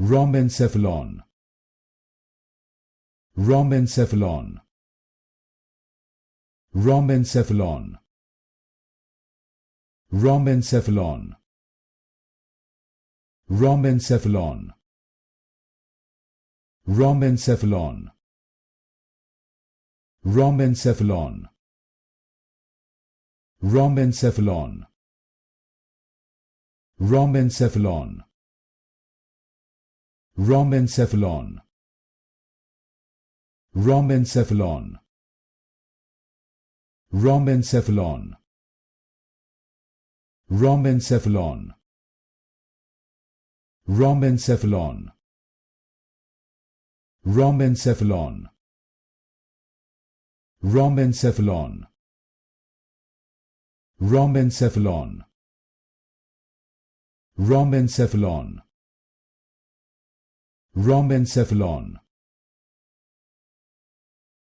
Rhombencephalon. Rhombencephalon. Rhombencephalon. Rhombencephalon. Rhombencephalon. Rhombencephalon. Rhombencephalon. Rhombencephalon. Rhombencephalon. Rhombencephalon. Rhombencephalon. Rhombencephalon. Rhombencephalon. Rhombencephalon. Rhombencephalon. Rhombencephalon. Rhombencephalon. Rhombencephalon. Rhombencephalon.